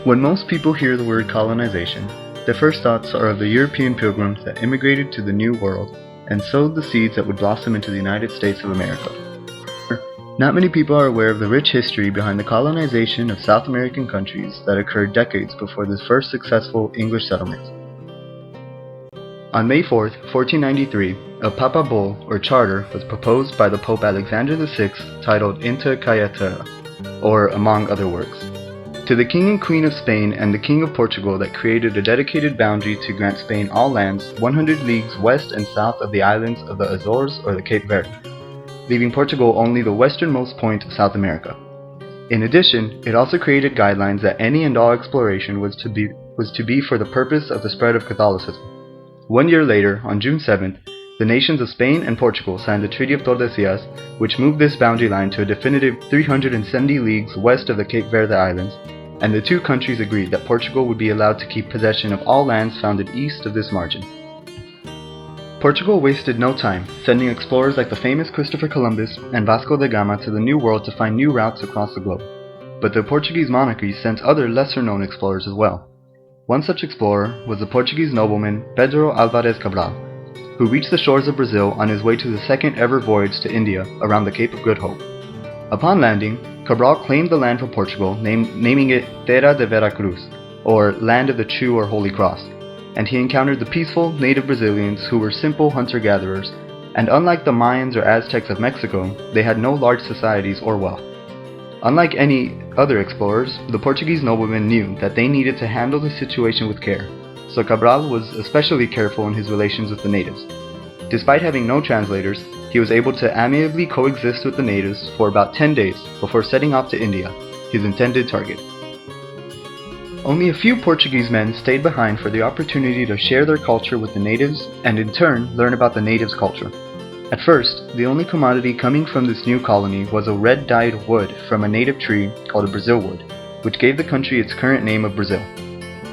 When most people hear the word colonization, their first thoughts are of the European pilgrims that immigrated to the New World and sowed the seeds that would blossom into the United States of America. Not many people are aware of the rich history behind the colonization of South American countries that occurred decades before the first successful English settlements. On May 4, 1493, a Papa Bull, or charter, was proposed by the Pope Alexander VI titled Inter Caetera, or Among Other Works, to the King and Queen of Spain and the King of Portugal that created a dedicated boundary to grant Spain all lands 100 leagues west and south of the islands of the Azores or the Cape Verde, leaving Portugal only the westernmost point of South America. In addition, it also created guidelines that any and all exploration was to be for the purpose of the spread of Catholicism. 1 year later, on June 7th, the nations of Spain and Portugal signed the Treaty of Tordesillas, which moved this boundary line to a definitive 370 leagues west of the Cape Verde Islands, and the two countries agreed that Portugal would be allowed to keep possession of all lands founded east of this margin. Portugal wasted no time, sending explorers like the famous Christopher Columbus and Vasco da Gama to the New World to find new routes across the globe. But the Portuguese monarchy sent other lesser-known explorers as well. One such explorer was the Portuguese nobleman Pedro Álvares Cabral, who reached the shores of Brazil on his way to the second ever voyage to India around the Cape of Good Hope. Upon landing, Cabral claimed the land for Portugal, naming it Terra de Veracruz, or Land of the True or Holy Cross, and he encountered the peaceful native Brazilians who were simple hunter-gatherers, and unlike the Mayans or Aztecs of Mexico, they had no large societies or wealth. Unlike any other explorers, the Portuguese noblemen knew that they needed to handle the situation with care, so Cabral was especially careful in his relations with the natives. Despite having no translators, he was able to amiably coexist with the natives for about 10 days before setting off to India, his intended target. Only a few Portuguese men stayed behind for the opportunity to share their culture with the natives and in turn learn about the natives' culture. At first, the only commodity coming from this new colony was a red-dyed wood from a native tree called a Brazil wood, which gave the country its current name of Brazil.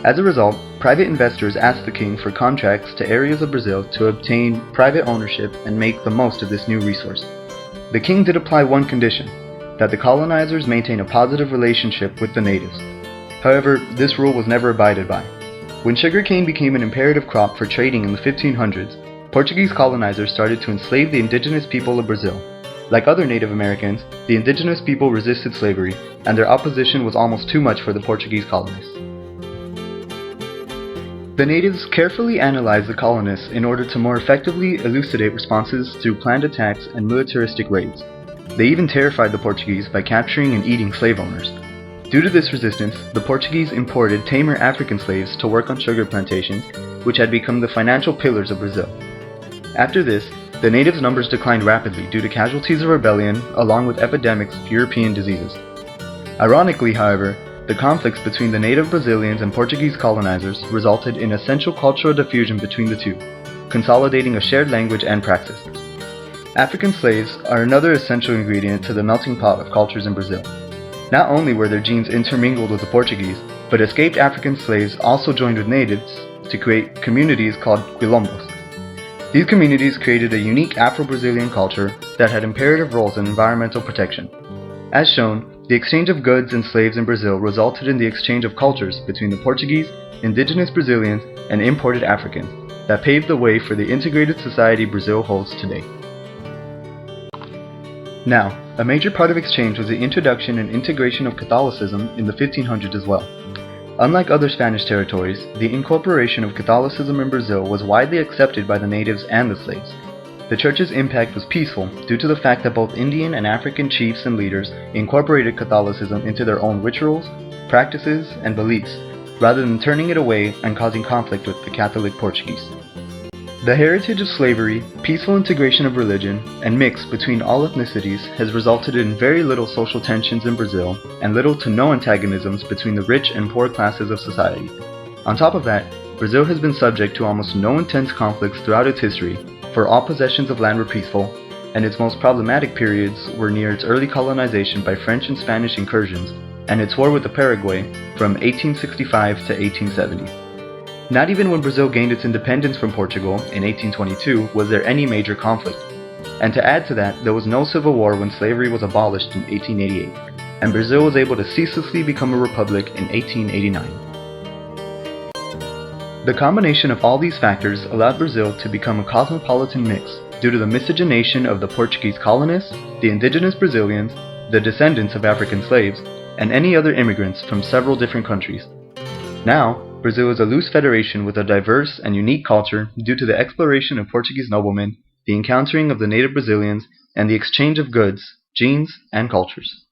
As a result, private investors asked the king for contracts to areas of Brazil to obtain private ownership and make the most of this new resource. The king did apply one condition, that the colonizers maintain a positive relationship with the natives. However, this rule was never abided by. When sugarcane became an imperative crop for trading in the 1500s, Portuguese colonizers started to enslave the indigenous people of Brazil. Like other Native Americans, the indigenous people resisted slavery, and their opposition was almost too much for the Portuguese colonists. The natives carefully analyzed the colonists in order to more effectively elucidate responses through planned attacks and militaristic raids. They even terrified the Portuguese by capturing and eating slave owners. Due to this resistance, the Portuguese imported tamer African slaves to work on sugar plantations, which had become the financial pillars of Brazil. After this, the natives' numbers declined rapidly due to casualties of rebellion along with epidemics of European diseases. Ironically, however, the conflicts between the native Brazilians and Portuguese colonizers resulted in essential cultural diffusion between the two, consolidating a shared language and praxis. African slaves are another essential ingredient to the melting pot of cultures in Brazil. Not only were their genes intermingled with the Portuguese, but escaped African slaves also joined with natives to create communities called quilombos. These communities created a unique Afro-Brazilian culture that had imperative roles in environmental protection. As shown, the exchange of goods and slaves in Brazil resulted in the exchange of cultures between the Portuguese, indigenous Brazilians, and imported Africans that paved the way for the integrated society Brazil holds today. Now, a major part of exchange was the introduction and integration of Catholicism in the 1500s as well. Unlike other Spanish territories, the incorporation of Catholicism in Brazil was widely accepted by the natives and the slaves. The church's impact was peaceful due to the fact that both Indian and African chiefs and leaders incorporated Catholicism into their own rituals, practices, and beliefs, rather than turning it away and causing conflict with the Catholic Portuguese. The heritage of slavery, peaceful integration of religion, and mix between all ethnicities has resulted in very little social tensions in Brazil and little to no antagonisms between the rich and poor classes of society. On top of that, Brazil has been subject to almost no intense conflicts throughout its history, for all possessions of land were peaceful, and its most problematic periods were near its early colonization by French and Spanish incursions, and its war with the Paraguay from 1865 to 1870. Not even when Brazil gained its independence from Portugal in 1822 was there any major conflict. And to add to that, there was no civil war when slavery was abolished in 1888. and Brazil was able to ceaselessly become a republic in 1889. The combination of all these factors allowed Brazil to become a cosmopolitan mix due to the miscegenation of the Portuguese colonists, the indigenous Brazilians, the descendants of African slaves, and any other immigrants from several different countries. Now, Brazil is a loose federation with a diverse and unique culture due to the exploration of Portuguese noblemen, the encountering of the native Brazilians, and the exchange of goods, genes, and cultures.